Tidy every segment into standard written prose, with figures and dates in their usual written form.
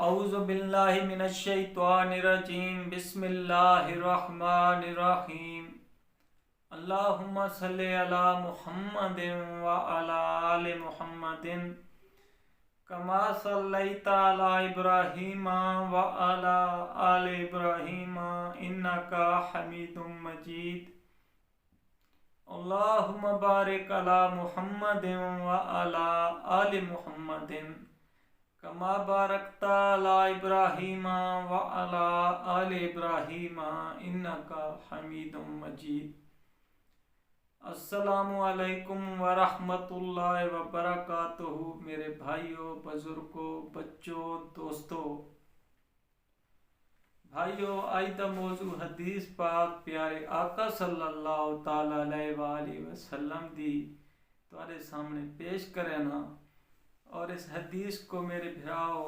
اعوذ باللہ من الشیطان الرجیم بسم اللہ الرحمن الرحیم اللہم صلی علی محمد وعلی آل محمد کما صلیت علی ابراہیم وعلی آل ابراہیم انکا حمید مجید اللہم بارک علی محمد وعلی آل محمد کما بارکت علی ابراہیم وعلی آل ابراہیم انکا حمید مجید۔ السلام علیکم ورحمۃ اللہ وبرکاتہ۔ میرے بھائیوں، بزرگوں، بچوں، دوستوں، بھائیوں، آج دا موضوع حدیث پاک پیارے آقا صلی اللہ تعالی علیہ وآلہ وسلم دی تمہارے سامنے پیش کرے نا، اور اس حدیث کو میرے بھراؤ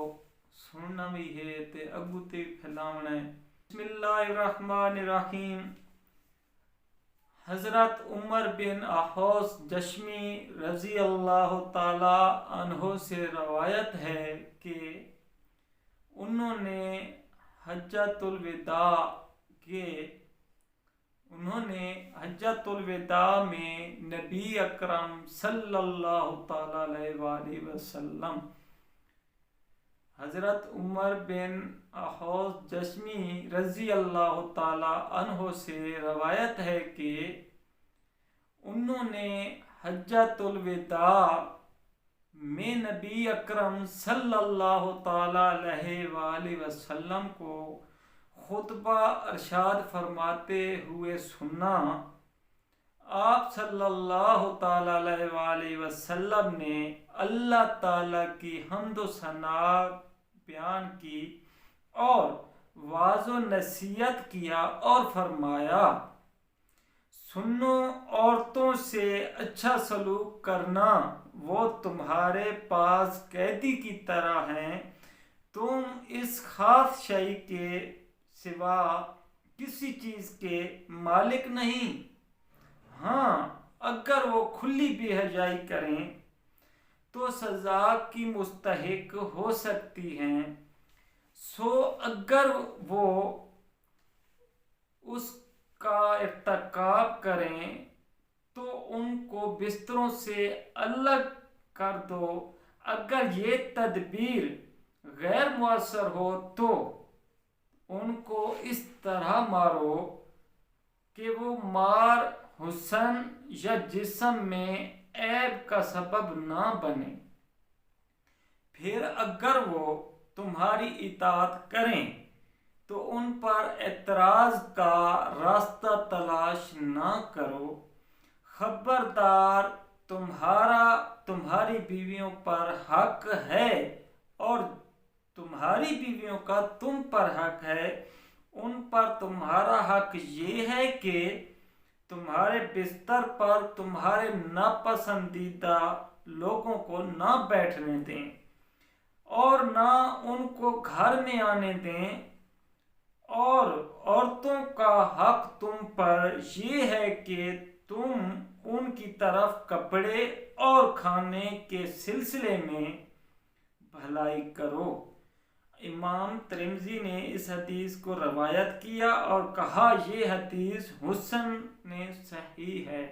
سننا بھی ہے تے اگو تے پھیلاونا ہے۔ بسم اللہ الرحمن الرحیم۔ حضرت عمر بن احوص جشمی رضی اللہ تعالی عنہ سے روایت ہے کہ انہوں نے حجۃ الوداع میں نبی اکرم صلی اللہ تعالی علیہ وآلہ وسلم حضرت عمر بن احوص جشمی رضی اللہ تعالی عنہ سے روایت ہے کہ انہوں نے حجۃ الوداع میں نبی اکرم صلی اللہ تعالی علیہ وآلہ وسلم کو خطبہ ارشاد فرماتے ہوئے سنا۔ آپ صلی اللہ تعالی علیہ وآلہ وسلم نے اللہ تعالی کی حمد و ثنا بیان کی اور واعظ و نصیحت کیا اور فرمایا، سنو، عورتوں سے اچھا سلوک کرنا وہ تمہارے پاس قیدی کی طرح ہیں، تم اس خاص شے کے سوا کسی چیز کے مالک نہیں۔ ہاں، اگر وہ کھلی بے حیائی کریں تو سزا کی مستحق ہو سکتی ہیں، سو اگر وہ اس کا ارتکاب کریں تو ان کو بستروں سے الگ کر دو۔ اگر یہ تدبیر غیر مؤثر ہو تو ان کو اس طرح مارو کہ وہ مار حسن یا جسم میں عیب کا سبب نہ بنے۔ پھر اگر وہ تمہاری اطاعت کریں تو ان پر اعتراض کا راستہ تلاش نہ کرو۔ خبردار، تمہاری بیویوں پر حق ہے اور تمہاری بیویوں کا تم پر حق ہے۔ ان پر تمہارا حق یہ ہے کہ تمہارے بستر پر تمہارے ناپسندیدہ لوگوں کو نہ بیٹھنے دیں اور نہ ان کو گھر میں آنے دیں، اور عورتوں کا حق تم پر یہ ہے کہ تم ان کی طرف کپڑے اور کھانے کے سلسلے میں بھلائی کرو۔ امام ترمذی نے اس حدیث کو روایت کیا اور کہا یہ حدیث حسن صحیح ہے۔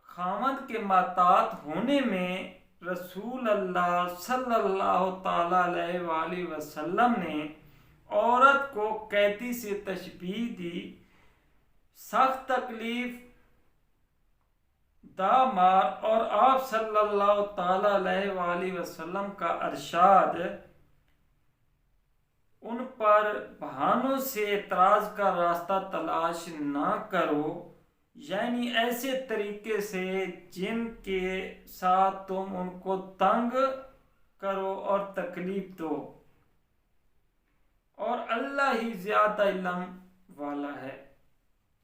خاوند کے محتاط ہونے میں رسول اللہ صلی اللہ تعالی علیہ وآلہ وسلم نے عورت کو قیدی سے تشبیہ دی۔ سخت تکلیف دہ مار، اور آپ صلی اللہ تعالی علیہ وآلہ وسلم کا ارشاد، ان پر بہانوں سے اعتراض کا راستہ تلاش نہ کرو، یعنی ایسے طریقے سے جن کے ساتھ تم ان کو تنگ کرو اور تکلیف دو، اور اللہ ہی زیادہ علم والا ہے۔